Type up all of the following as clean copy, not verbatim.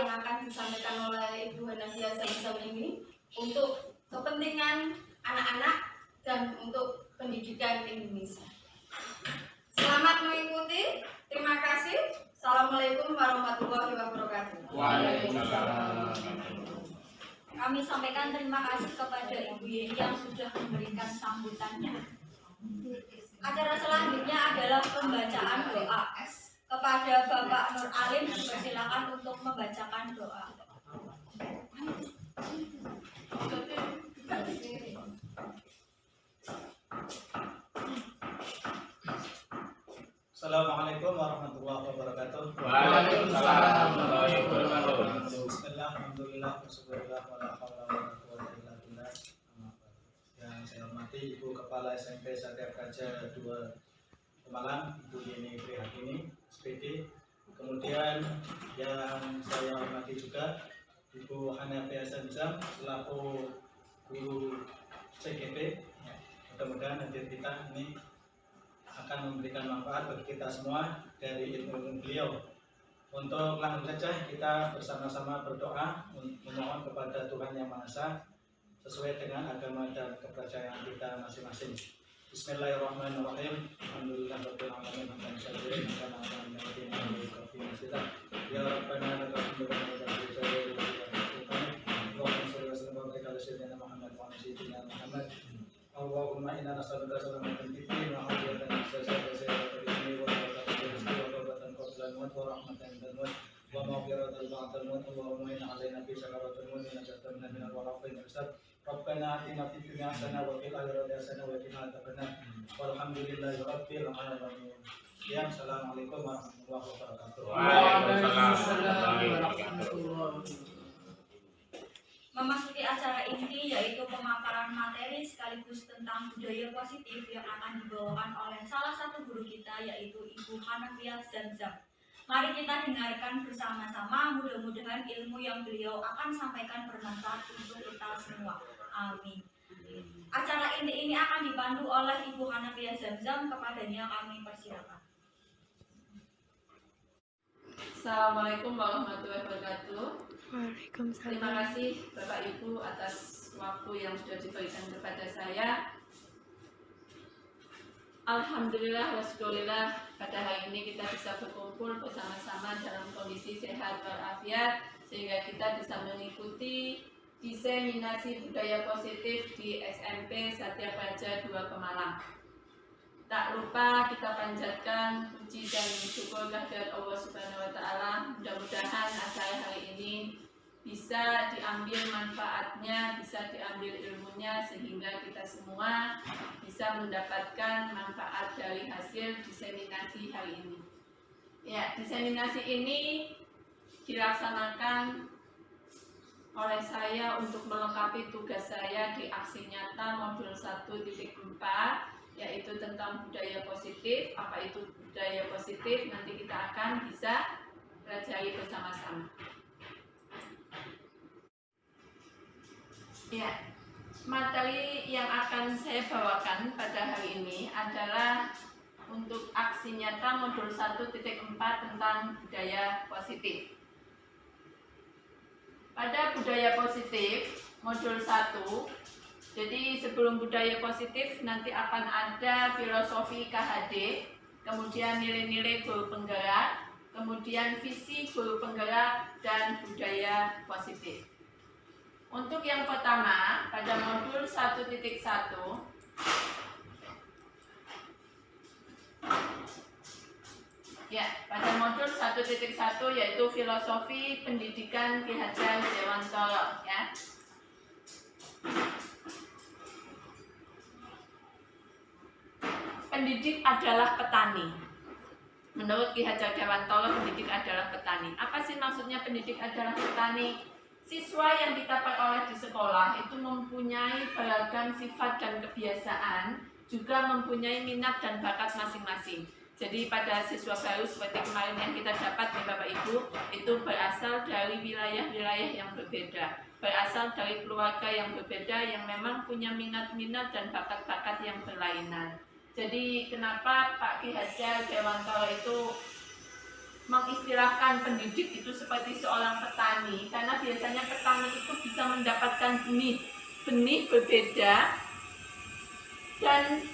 yang akan disampaikan oleh Ibu Hanafiah Zamzam ini untuk kepentingan anak-anak dan untuk pendidikan Indonesia. Selamat mengikuti. Terima kasih. Assalamualaikum warahmatullahi wabarakatuh. Waalaikumsalam. Kami sampaikan terima kasih kepada Ibu Yeni yang sudah memberikan sambutannya. Acara selanjutnya adalah pembacaan doa. Kepada Bapak Nur Alim dipersilakan untuk membacakan doa. Assalamualaikum warahmatullahi wabarakatuh. Waalaikumsalam warahmatullahi wabarakatuh. Bismillah, alhamdulillah, wassallallahu wala haula wala quwwata illa billah. Yang saya hormati Ibu Kepala SMP Satya Praja 2 Pemalang, Ibu Yeni Prihatini, SPD. Kemudian yang saya hormati juga Ibu Hanafiah Zamzam selaku guru CGP. Mudah-mudahan hadir kita ini akan memberikan manfaat bagi kita semua dari ilmu beliau. Untuk langsung saja kita bersama-sama berdoa memohon kepada Tuhan Yang Maha Esa sesuai dengan agama dan kepercayaan kita masing-masing. Bismillahirrahmanirrahim. Alhamdulillahirabbil alamin. Hamdan syakirin wa ni'man ya rabbana lakal hamdu wa lakal syukur Allahumma shalli wa sallim wa barik ala sayyidina Muhammad wa ala sayyidina Muhammad. Allahumma inna nas'aluka salamatan fid din wa afiyatan fis jasadi wa ilmi wa tawbatan qabla al-maut wa rahmatan inda al-maut wa maghfiratan ba'da al-maut. Allahumma inna 'alaina fi sakaratil maut najatan min al-waraqin hisab. Rabbana atina fid dunya hasanah wa fil akhirati hasanah wa qina adzabannar. Walhamdulillahi rabbil alamin. Ya, assalamualaikum warahmatullahi wabarakatuh. Waalaikumsalam warahmatullahi wabarakatuh. Memasuki acara inti yaitu pemaparan materi sekaligus tentang budaya positif yang akan dibawakan oleh salah satu guru kita yaitu Ibu Hanafiah Zamzam. Mari kita dengarkan bersama-sama, mudah-mudahan ilmu yang beliau akan sampaikan bermanfaat untuk kita semua. Amin. Acara inti ini akan dipandu oleh Ibu Hanafiah Zamzam, kepadanya kami persilakan. Assalamualaikum warahmatullahi wabarakatuh. Waalaikumsalam. Terima kasih Bapak Ibu atas waktu yang sudah diberikan kepada saya. Alhamdulillah washolillah, pada hari ini kita bisa berkumpul bersama-sama dalam kondisi sehat walafiat sehingga kita bisa mengikuti diseminasi budaya positif di SMP Satya Praja 2 Pemalang. Tak lupa kita panjatkan puji dan syukur kehadirat Allah Subhanahu wa taala. Mudah-mudahan acara hari ini bisa diambil manfaatnya, bisa diambil ilmunya sehingga kita semua bisa mendapatkan manfaat dari hasil diseminasi hari ini. Ya, diseminasi ini dilaksanakan oleh saya untuk melengkapi tugas saya di aksi nyata modul 1.4, yaitu tentang budaya positif. Apa itu budaya positif? Nanti kita akan bisa pelajari bersama-sama. Ya, materi yang akan saya bawakan pada hari ini adalah untuk aksi nyata modul 1.4 tentang budaya positif. Pada budaya positif modul 1, jadi sebelum budaya positif nanti akan ada filosofi KHD, kemudian nilai-nilai guru penggerak, kemudian visi guru penggerak, dan budaya positif. Untuk yang pertama, pada modul 1.1, ya, pada modul 1.1 yaitu filosofi pendidikan Ki Hajar Dewantoro, ya. Pendidik adalah petani. Menurut Ki Hajar Dewantoro, pendidik adalah petani. Apa sih maksudnya pendidik adalah petani? Siswa yang kita peroleh di sekolah itu mempunyai beragam sifat dan kebiasaan, juga mempunyai minat dan bakat masing-masing. Jadi pada siswa baru seperti kemarin yang kita dapat nih Bapak Ibu, itu berasal dari wilayah-wilayah yang berbeda, berasal dari keluarga yang berbeda yang memang punya minat-minat dan bakat-bakat yang berlainan. Jadi kenapa Pak Ki Hajar Dewantoro itu mengistilahkan pendidik itu seperti seorang petani, karena biasanya petani itu bisa mendapatkan benih berbeda, dan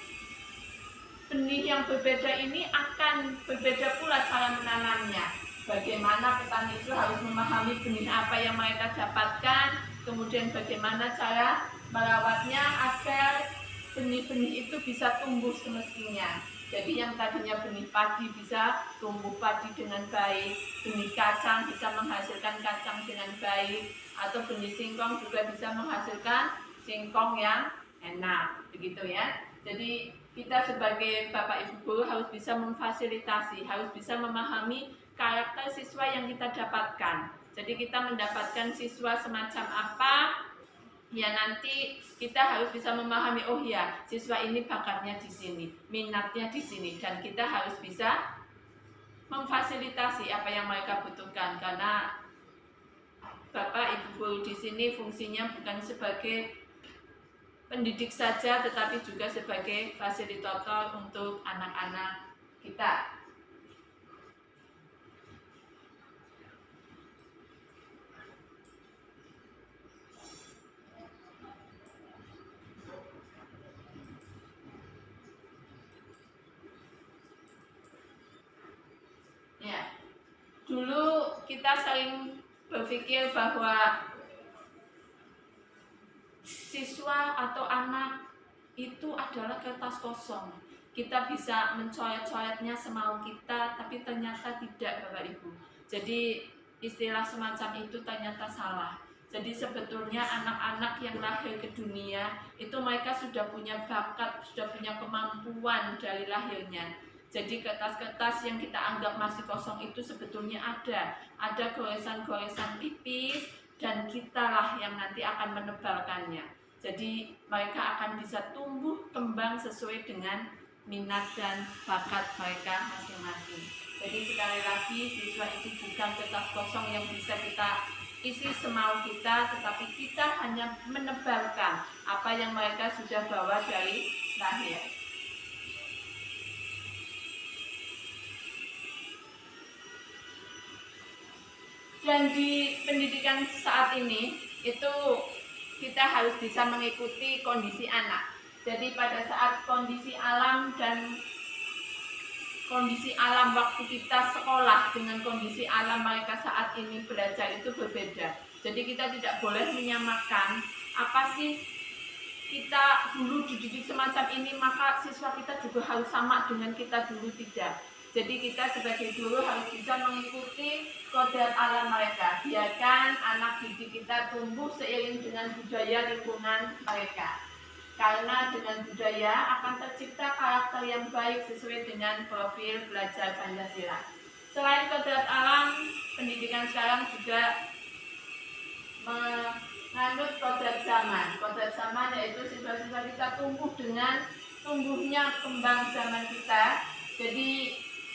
benih yang berbeda ini akan berbeda pula cara menanamnya. Bagaimana petani itu harus memahami benih apa yang mereka dapatkan, kemudian bagaimana cara merawatnya agar benih-benih itu bisa tumbuh semestinya. Jadi yang tadinya benih padi bisa tumbuh padi dengan baik, benih kacang bisa menghasilkan kacang dengan baik, atau benih singkong juga bisa menghasilkan singkong yang enak, begitu ya. Jadi kita sebagai Bapak Ibu guru harus bisa memfasilitasi, harus bisa memahami karakter siswa yang kita dapatkan. Jadi kita mendapatkan siswa semacam apa, ya nanti kita harus bisa memahami, oh ya siswa ini bakatnya di sini, minatnya di sini, dan kita harus bisa memfasilitasi apa yang mereka butuhkan, karena Bapak Ibu guru di sini fungsinya bukan sebagai pendidik saja, tetapi juga sebagai fasilitator untuk anak-anak kita. Ya, dulu kita sering berpikir bahwa siswa atau anak itu adalah kertas kosong. Kita bisa mencoret-coretnya semau kita, tapi ternyata tidak, Bapak Ibu. Jadi istilah semacam itu ternyata salah. Jadi sebetulnya anak-anak yang lahir ke dunia itu mereka sudah punya bakat, sudah punya kemampuan dari lahirnya. Jadi kertas-kertas yang kita anggap masih kosong itu sebetulnya ada goresan-goresan tipis, dan kitalah yang nanti akan menebalkannya. Jadi mereka akan bisa tumbuh kembang sesuai dengan minat dan bakat mereka masing-masing. Jadi sekali lagi, siswa itu bukan kertas kosong yang bisa kita isi semau kita, tetapi kita hanya menebalkan apa yang mereka sudah bawa dari lahir. Dan di pendidikan saat ini itu kita harus bisa mengikuti kondisi anak. Jadi pada saat kondisi alam waktu kita sekolah dengan kondisi alam mereka saat ini belajar itu berbeda. Jadi kita tidak boleh menyamakan apa sih kita dulu dididik semacam ini, maka siswa kita juga harus sama dengan kita dulu, tidak. Jadi kita sebagai guru harus bisa mengikuti kodrat alam mereka. Biarkan anak didik kita tumbuh seiring dengan budaya lingkungan mereka. Karena dengan budaya akan tercipta karakter yang baik sesuai dengan profil belajar Pancasila. Selain kodrat alam, pendidikan sekarang juga menganut kodrat zaman. Kodrat zaman yaitu siswa-siswa kita tumbuh dengan tumbuhnya kembang zaman kita. Jadi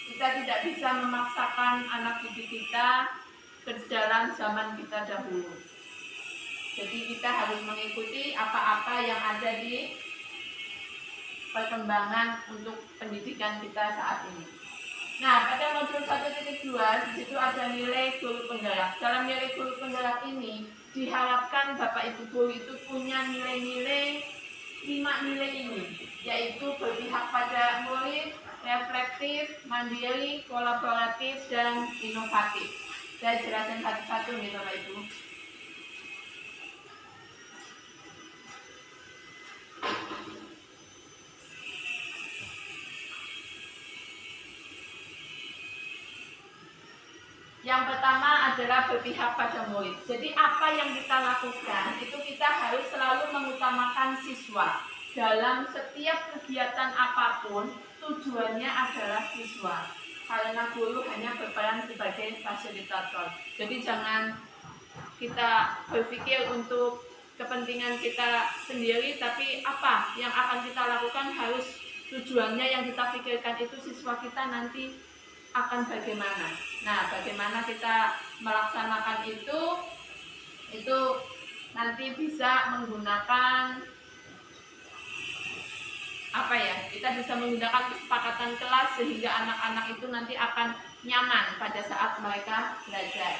kita tidak bisa memaksakan anak didik kita ke dalam zaman kita dahulu. Jadi kita harus mengikuti apa-apa yang ada di perkembangan untuk pendidikan kita saat ini. Nah, pada modul 1.2 di situ ada nilai guru penggerak. Dalam nilai guru penggerak ini diharapkan Bapak Ibu guru itu punya nilai-nilai 5 nilai ini, yaitu berpihak pada murid, reflektif, mandiri, kolaboratif, dan inovatif. Saya jelaskan satu-satu nih Bapak Ibu. Yang pertama adalah berpihak pada murid. Jadi apa yang kita lakukan itu kita harus selalu mengutamakan siswa. Dalam setiap kegiatan apapun, tujuannya adalah siswa. Karena guru hanya berperan sebagai fasilitator. Jadi jangan kita berpikir untuk kepentingan kita sendiri, tapi apa yang akan kita lakukan harus tujuannya yang kita pikirkan itu siswa kita nanti akan bagaimana. Nah, bagaimana kita melaksanakan itu nanti bisa menggunakan kita bisa menggunakan kesepakatan kelas sehingga anak-anak itu nanti akan nyaman pada saat mereka belajar.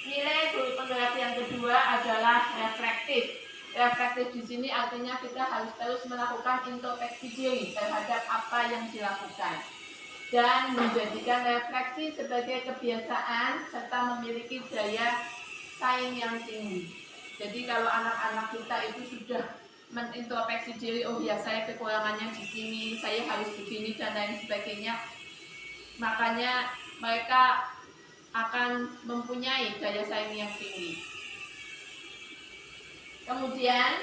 Nilai guru penggerak yang kedua adalah reflektif. Reflektif di sini artinya kita harus terus melakukan introspeksi diri terhadap apa yang dilakukan dan menjadikan refleksi sebagai kebiasaan serta memiliki daya saing yang tinggi. Jadi kalau anak-anak kita itu sudah menintrospeksi diri, oh ya saya kekurangannya di sini, saya harus begini dan lain sebagainya, makanya mereka akan mempunyai daya saing yang tinggi. Kemudian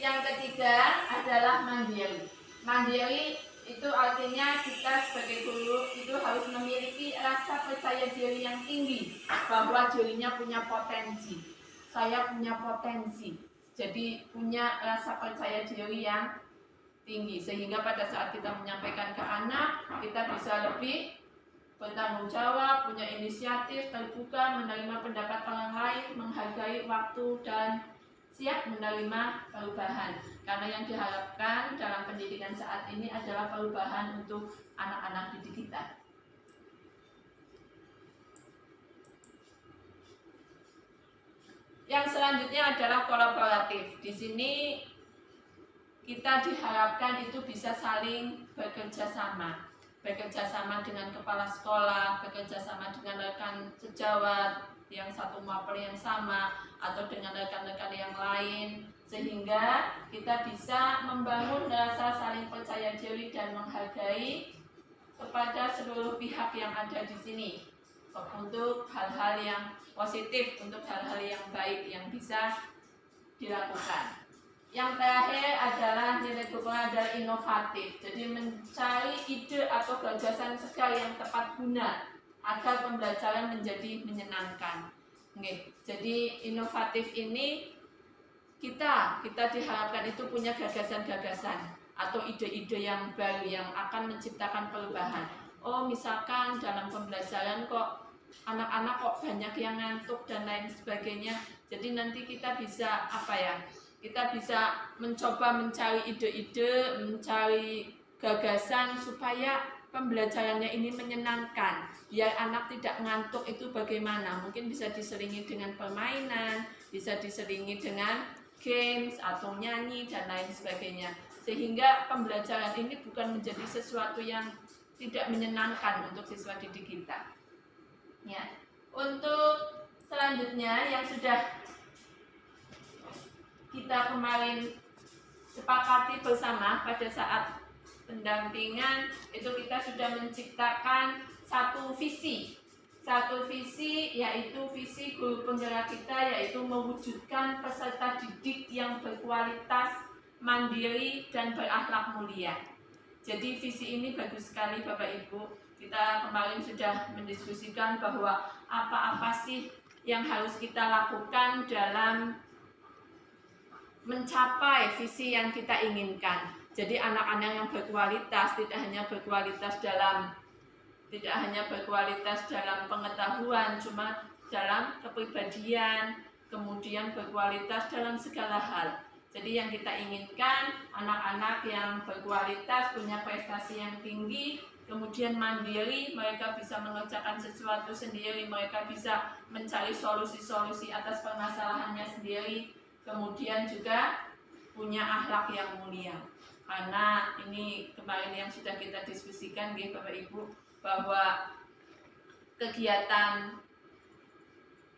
yang ketiga adalah mandiri. Mandiri itu artinya kita sebagai guru itu harus memiliki rasa percaya diri yang tinggi bahwa dirinya punya potensi. Saya punya potensi. Jadi punya rasa percaya diri yang tinggi sehingga pada saat kita menyampaikan ke anak kita bisa lebih bertanggung jawab, punya inisiatif, terbuka, menerima pendapat orang lain, menghargai waktu dan siap menerima perubahan. Karena yang diharapkan dalam pendidikan saat ini adalah perubahan untuk anak-anak didik kita. Yang selanjutnya adalah kolaboratif. Di sini kita diharapkan itu bisa saling bekerja sama. Bekerja sama dengan kepala sekolah, bekerja sama dengan rekan sejawat yang satu mapel yang sama, atau dengan rekan-rekan yang lain, sehingga kita bisa membangun rasa saling percaya diri dan menghargai kepada seluruh pihak yang ada di sini untuk hal-hal yang positif, untuk hal-hal yang baik yang bisa dilakukan. Yang terakhir adalah nilai dukungan adalah inovatif. Jadi mencari ide atau gagasan segar yang tepat guna agar pembelajaran menjadi menyenangkan. Oke. Jadi inovatif ini kita diharapkan itu punya gagasan-gagasan atau ide-ide yang baru yang akan menciptakan perubahan. Oh, misalkan dalam pembelajaran kok anak-anak kok banyak yang ngantuk dan lain sebagainya. Jadi nanti kita bisa kita bisa mencoba mencari ide-ide, mencari gagasan supaya pembelajarannya ini menyenangkan. Biar anak tidak ngantuk itu bagaimana? Mungkin bisa diselingi dengan permainan, bisa diselingi dengan games atau nyanyi dan lain sebagainya. Sehingga pembelajaran ini bukan menjadi sesuatu yang tidak menyenangkan untuk siswa didik kita. Ya. Untuk selanjutnya yang sudah kita kemarin sepakati bersama pada saat pendampingan itu kita sudah menciptakan satu visi yaitu visi guru penggerak kita, yaitu mewujudkan peserta didik yang berkualitas, mandiri dan berakhlak mulia. Jadi visi ini bagus sekali Bapak Ibu. Kita kemarin sudah mendiskusikan bahwa apa-apa sih yang harus kita lakukan dalam mencapai visi yang kita inginkan. Jadi anak-anak yang berkualitas tidak hanya berkualitas dalam pengetahuan, cuma dalam kepribadian, kemudian berkualitas dalam segala hal. Jadi yang kita inginkan anak-anak yang berkualitas, punya prestasi yang tinggi, kemudian mandiri, mereka bisa mengerjakan sesuatu sendiri, mereka bisa mencari solusi-solusi atas permasalahannya sendiri. Kemudian juga punya akhlak yang mulia. Karena ini kemarin yang sudah kita diskusikan Bapak Ibu, bahwa kegiatan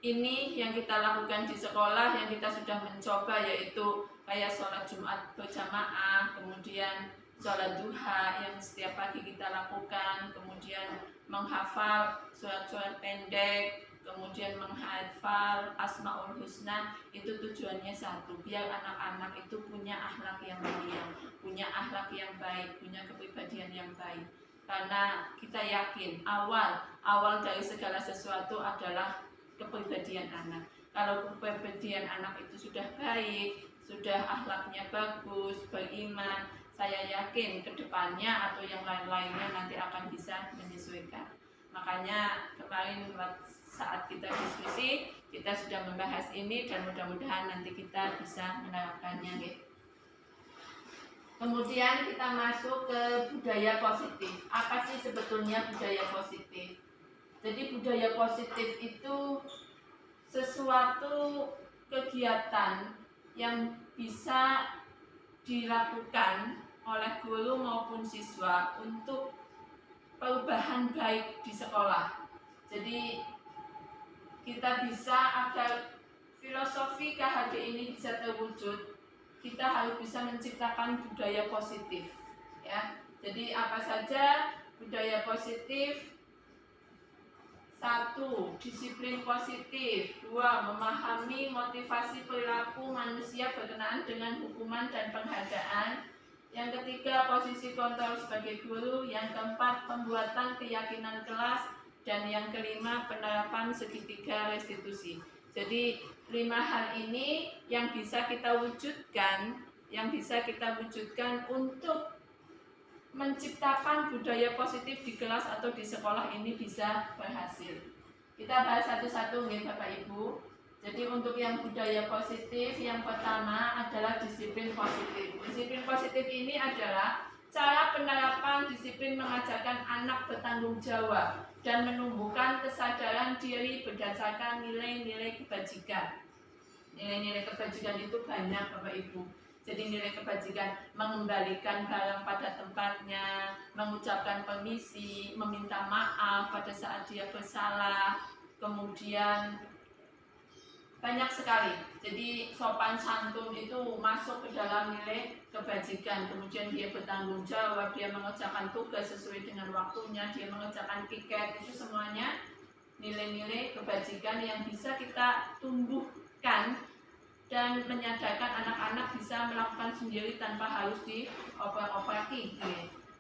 ini yang kita lakukan di sekolah, yang kita sudah mencoba, yaitu kayak sholat Jumat berjamaah, kemudian sholat duha yang setiap pagi kita lakukan, kemudian menghafal surat-surat pendek, kemudian menghafal Asmaul Husna, itu tujuannya satu, biar anak-anak itu punya akhlak yang mulia, punya akhlak yang baik, punya kepribadian yang baik. Karena kita yakin awal dari segala sesuatu adalah kepribadian anak. Kalau kepribadian anak itu sudah baik, sudah akhlaknya bagus, beriman, saya yakin kedepannya atau yang lain-lainnya nanti akan bisa menyesuaikan. Makanya kemarin saat kita diskusi, kita sudah membahas ini dan mudah-mudahan nanti kita bisa menerapkannya. Kemudian kita masuk ke budaya positif. Apa sih sebetulnya budaya positif? Jadi budaya positif itu sesuatu kegiatan yang bisa dilakukan oleh guru maupun siswa untuk perubahan baik di sekolah. Jadi kita bisa, agar filosofi KHD ini bisa terwujud, kita harus bisa menciptakan budaya positif, ya. Jadi apa saja budaya positif? 1. Disiplin positif. 2. Memahami motivasi perilaku manusia berkenaan dengan hukuman dan penghargaan. Yang ketiga, posisi kontrol sebagai guru. Yang keempat, pembuatan keyakinan kelas. Dan yang kelima, penerapan segitiga restitusi. Jadi 5 hal ini yang bisa kita wujudkan, untuk menciptakan budaya positif di kelas atau di sekolah ini bisa berhasil. Kita bahas satu-satu nih Bapak Ibu. Jadi untuk yang budaya positif, yang pertama adalah disiplin positif. Disiplin positif ini adalah cara penerapan disiplin mengajarkan anak bertanggung jawab dan menumbuhkan kesadaran diri berdasarkan nilai-nilai kebajikan. Nilai-nilai kebajikan itu banyak Bapak Ibu. Jadi nilai kebajikan mengembalikan barang pada tempatnya, mengucapkan permisi, meminta maaf pada saat dia bersalah, kemudian banyak sekali. Jadi sopan santun itu masuk ke dalam nilai kebajikan. Kemudian dia bertanggung jawab, dia mengerjakan tugas sesuai dengan waktunya, dia mengerjakan piket, itu semuanya nilai-nilai kebajikan yang bisa kita tumbuhkan dan menyadarkan anak-anak bisa melakukan sendiri tanpa harus dioper-operasi.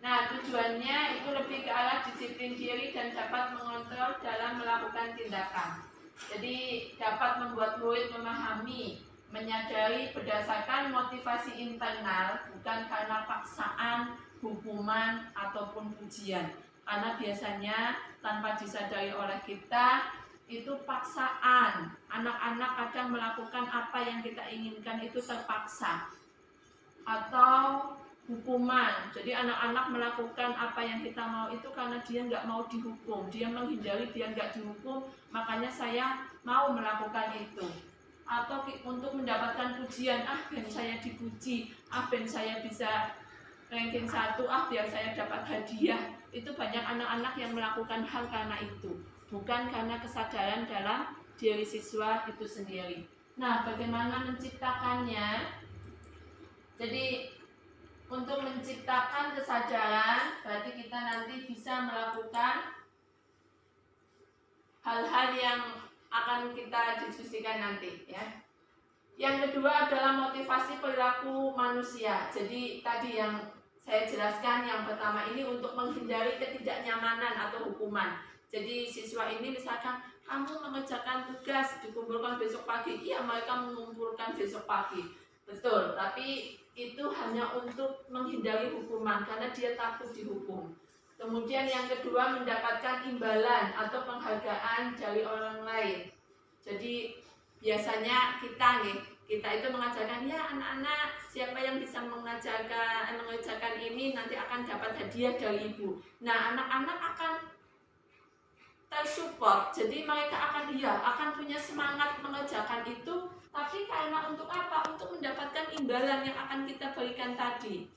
Nah, tujuannya itu lebih ke arah disiplin diri dan dapat mengontrol dalam melakukan tindakan. Jadi dapat membuat murid memahami, menyadari berdasarkan motivasi internal, bukan karena paksaan, hukuman, ataupun pujian. Karena biasanya tanpa disadari oleh kita, itu paksaan. Anak-anak kadang melakukan apa yang kita inginkan itu terpaksa. Atau hukuman. Jadi anak-anak melakukan apa yang kita mau itu karena dia nggak mau dihukum. Dia menghindari dia nggak dihukum, makanya saya mau melakukan itu. Atau untuk mendapatkan pujian, ben saya dipuji, ben saya bisa ranking 1, biar saya dapat hadiah. Itu banyak anak-anak yang melakukan hal karena itu, bukan karena kesadaran dalam diri siswa itu sendiri. Nah, bagaimana menciptakannya? Jadi untuk menciptakan kesadaran, berarti kita nanti bisa melakukan hal-hal yang akan kita diskusikan nanti, ya. Yang kedua adalah motivasi perilaku manusia. Jadi tadi yang saya jelaskan, yang pertama ini untuk menghindari ketidaknyamanan atau hukuman. Jadi siswa ini misalkan kamu mengerjakan tugas dikumpulkan besok pagi, iya mereka mengumpulkan besok pagi, betul. Tapi itu hanya untuk menghindari hukuman karena dia takut dihukum. Kemudian yang kedua mendapatkan imbalan atau penghargaan dari orang lain. Jadi biasanya kita itu mengajarkan, ya anak-anak, siapa yang bisa mengerjakan ini nanti akan dapat hadiah dari ibu. Nah, anak-anak akan tersupport, jadi mereka akan punya semangat mengerjakan itu, tapi karena untuk apa? Untuk mendapatkan imbalan yang akan kita berikan tadi.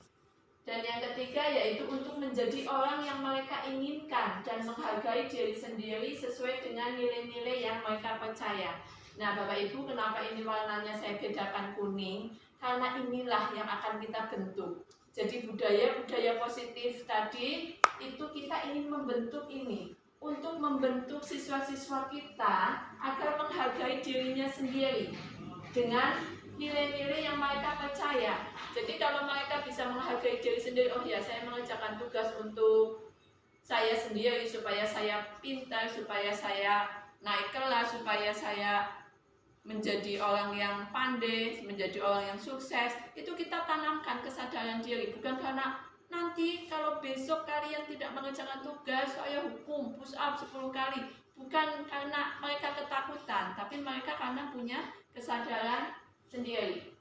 Dan yang ketiga yaitu untuk menjadi orang yang mereka inginkan dan menghargai diri sendiri sesuai dengan nilai-nilai yang mereka percaya. Nah, Bapak Ibu, kenapa ini warnanya saya bedakan kuning? Karena inilah yang akan kita bentuk. Jadi budaya positif tadi itu kita ingin membentuk ini, untuk membentuk siswa-siswa kita agar menghargai dirinya sendiri dengan nilai-nilai yang mereka percaya. Jadi kalau mereka bisa menghargai diri sendiri, oh ya saya mengerjakan tugas untuk saya sendiri supaya saya pintar, supaya saya naik kelas, supaya saya menjadi orang yang pandai, menjadi orang yang sukses. Itu kita tanamkan kesadaran diri, bukan karena nanti kalau besok kalian tidak mengerjakan tugas, saya hukum push up 10 kali. Bukan karena mereka ketakutan, tapi mereka karena punya kesadaran sendiri.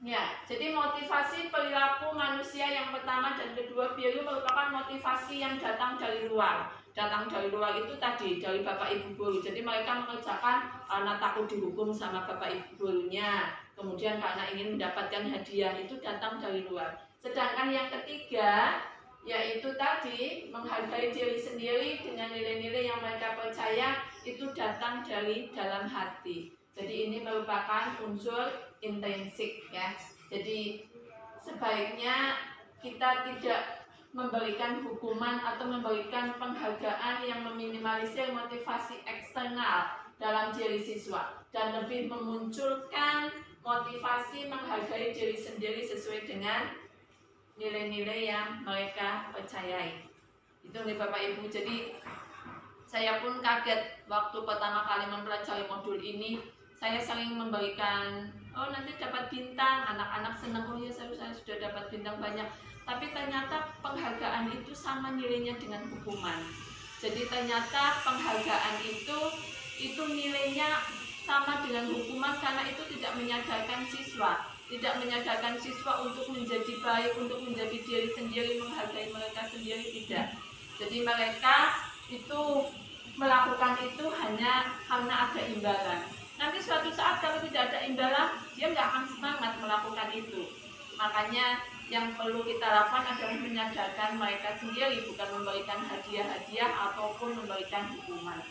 Ya, jadi motivasi perilaku manusia yang pertama dan kedua biru merupakan motivasi yang datang dari luar. Datang dari luar itu tadi dari bapak ibu guru. Jadi mereka mengerjakan karena takut dihukum sama bapak ibu gurunya. Kemudian karena ingin mendapatkan hadiah, itu datang dari luar. Sedangkan yang ketiga yaitu tadi menghargai diri sendiri dengan nilai-nilai yang mereka percaya, itu datang dari dalam hati. Jadi ini merupakan unsur intrinsik ya. Jadi sebaiknya kita tidak memberikan hukuman atau memberikan penghargaan yang meminimalisir motivasi eksternal dalam diri siswa dan lebih memunculkan motivasi menghargai diri sendiri sesuai dengan nilai-nilai yang mereka percayai. Itu nih Bapak Ibu. Jadi saya pun kaget waktu pertama kali mempelajari modul ini. Saya sering memberikan, oh nanti dapat bintang, anak-anak senang, oh ya saya sudah dapat bintang banyak. Tapi ternyata penghargaan itu sama nilainya dengan hukuman. Jadi ternyata penghargaan itu nilainya sama dengan hukuman karena itu tidak menyadarkan siswa. Tidak menyadarkan siswa untuk menjadi baik, untuk menjadi diri sendiri, menghargai mereka sendiri, tidak. Jadi mereka itu melakukan itu hanya karena ada imbalan. Nanti suatu saat kalau tidak ada imbalan, dia nggak akan semangat melakukan itu. Makanya yang perlu kita lakukan adalah menyadarkan mereka sendiri, bukan memberikan hadiah-hadiah ataupun memberikan hukuman.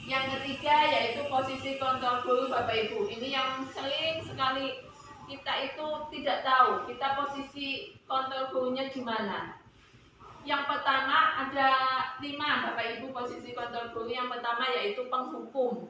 Yang ketiga yaitu posisi kontrol guru Bapak Ibu. Ini yang sering sekali kita itu tidak tahu, kita posisi kontrol gurunya di mana. Yang pertama ada 5 Bapak Ibu posisi kontrol guru. Yang pertama yaitu penghukum.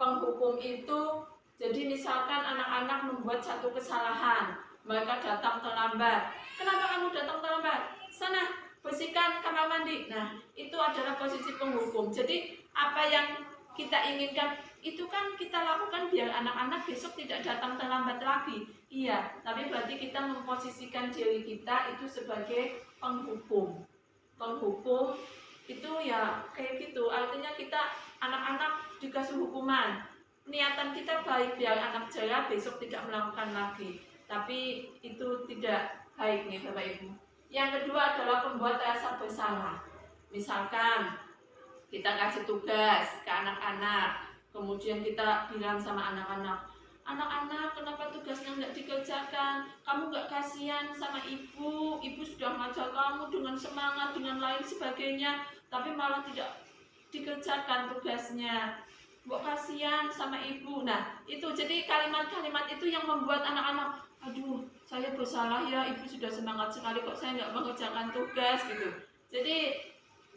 Penghukum itu jadi misalkan anak-anak membuat satu kesalahan, mereka datang terlambat. Kenapa kamu datang terlambat? Sana bersihkan kamar mandi. Nah, itu adalah posisi penghukum. Jadi apa yang kita inginkan itu kan kita lakukan biar anak-anak besok tidak datang terlambat lagi. Iya, tapi berarti kita memposisikan diri kita itu sebagai penghukum. Penghukum itu ya kayak gitu. Artinya kita anak-anak dikasih hukuman. Niatan kita baik biar anak saya besok tidak melakukan lagi. Tapi itu tidak baik nih Bapak Ibu. Yang kedua adalah pembuat rasa bersalah. Misalkan kita kasih tugas ke anak-anak, kemudian kita bilang sama anak-anak, anak-anak kenapa tugasnya nggak dikerjakan? Kamu nggak kasihan sama ibu sudah ngajar kamu dengan semangat, dengan lain sebagainya, tapi malah tidak dikerjakan tugasnya. Mbok kasihan sama ibu. Nah itu jadi kalimat-kalimat itu yang membuat anak-anak, aduh saya bersalah ya, ibu sudah semangat sekali kok saya nggak mengerjakan tugas gitu. Jadi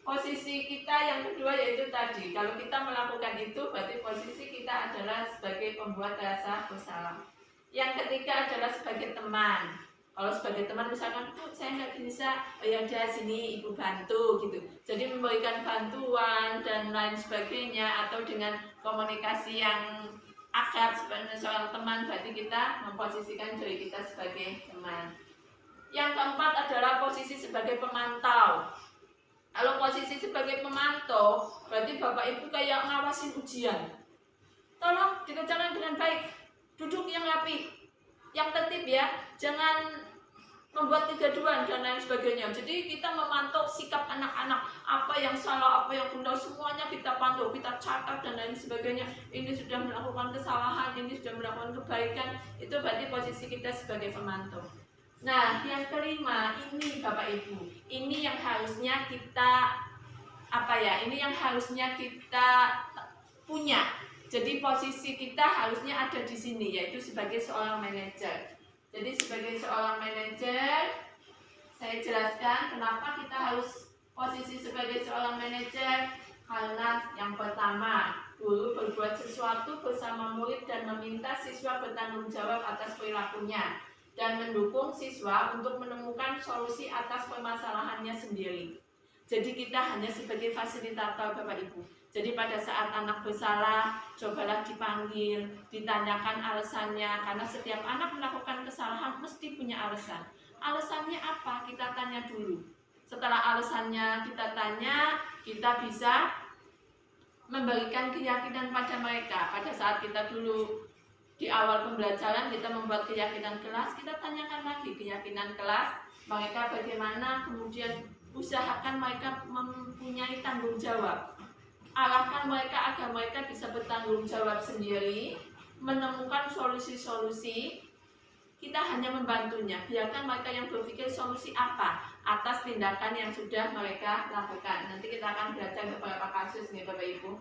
posisi kita yang kedua yaitu tadi, kalau kita melakukan itu berarti posisi kita adalah sebagai pembuat rasa bersalah. Yang ketiga adalah sebagai teman. Kalau sebagai teman misalkan, saya nggak bisa, oh ya udah sini ibu bantu gitu. Jadi memberikan bantuan dan lain sebagainya, atau dengan komunikasi yang akrab sebagai seorang teman, berarti kita memposisikan diri kita sebagai teman. Yang keempat adalah posisi sebagai pemantau. Kalau posisi sebagai pemantau, berarti Bapak Ibu kayak ngawasin ujian. Tolong dikerjakan dengan baik, duduk yang rapi, yang tertib ya, jangan membuat kegaduhan dan lain sebagainya. Jadi kita memantau sikap anak-anak, apa yang salah, apa yang benar, semuanya kita pantau, kita catat dan lain sebagainya. Ini sudah melakukan kesalahan, ini sudah melakukan kebaikan, itu berarti posisi kita sebagai pemantau. Nah, yang kelima ini Bapak Ibu, ini yang harusnya kita ini yang harusnya kita punya. Jadi posisi kita harusnya ada di sini, yaitu sebagai seorang manajer. Jadi sebagai seorang manajer, saya jelaskan kenapa kita harus posisi sebagai seorang manajer. Karena yang pertama, guru berbuat sesuatu bersama murid dan meminta siswa bertanggung jawab atas perilakunya, dan mendukung siswa untuk menemukan solusi atas permasalahannya sendiri. Jadi kita hanya sebagai fasilitator Bapak Ibu. Jadi pada saat anak bersalah, cobalah dipanggil, ditanyakan alasannya, karena setiap anak melakukan kesalahan mesti punya alasan. Alasannya apa? Kita tanya dulu. Setelah alasannya kita tanya, kita bisa memberikan keyakinan pada mereka. Pada saat kita dulu di awal pembelajaran kita membuat keyakinan kelas, kita tanyakan lagi keyakinan kelas mereka bagaimana, kemudian usahakan mereka mempunyai tanggung jawab, arahkan mereka agar mereka bisa bertanggung jawab sendiri, menemukan solusi-solusi. Kita hanya membantunya, biarkan mereka yang berpikir solusi apa atas tindakan yang sudah mereka lakukan. Nanti kita akan belajar beberapa kasus nih Bapak Ibu.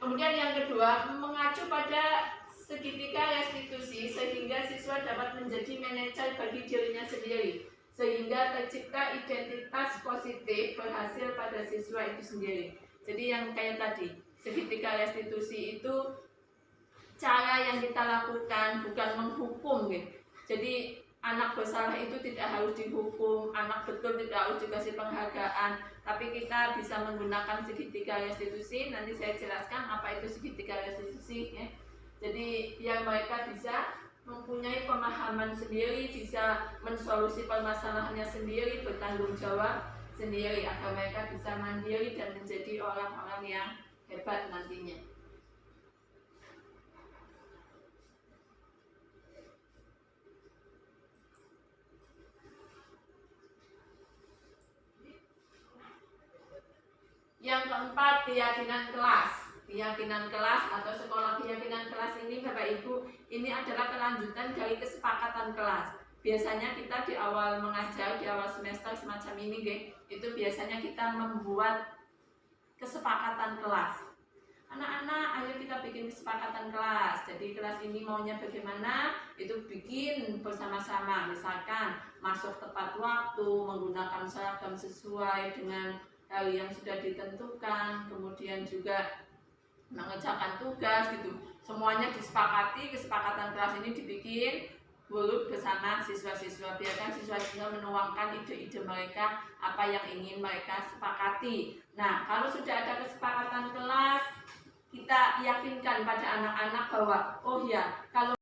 Kemudian yang kedua, mengacu pada segitiga restitusi sehingga siswa dapat menjadi manajer bagi dirinya sendiri, sehingga tercipta identitas positif berhasil pada siswa itu sendiri. Jadi yang kayak tadi, segitiga restitusi itu cara yang kita lakukan, bukan menghukum gitu. Jadi anak bersalah itu tidak harus dihukum, anak betul tidak harus dikasih penghargaan, tapi kita bisa menggunakan segitiga restitusi. Nanti saya jelaskan apa itu segitiga restitusi ya. Jadi biar mereka bisa mempunyai pemahaman sendiri, bisa mensolusi permasalahannya sendiri, bertanggung jawab sendiri, agar mereka bisa mandiri dan menjadi orang-orang yang hebat nantinya. Yang keempat, keyakinan kelas. Keyakinan kelas atau sekolah keyakinan kelas ini Bapak Ibu, ini adalah kelanjutan dari kesepakatan kelas. Biasanya kita di awal mengajar, di awal semester semacam ini itu biasanya kita membuat kesepakatan kelas. Anak-anak, ayo kita bikin kesepakatan kelas. Jadi kelas ini maunya bagaimana, itu bikin bersama-sama. Misalkan masuk tepat waktu, menggunakan seragam sesuai dengan hari yang sudah ditentukan, kemudian juga mengerjakan tugas gitu. Semuanya disepakati, kesepakatan kelas ini dibikin dulu bersama siswa-siswa. Biarkan siswa-siswa menuangkan ide-ide mereka, apa yang ingin mereka sepakati. Nah, kalau sudah ada kesepakatan kelas, kita yakinkan pada anak-anak bahwa oh ya, kalau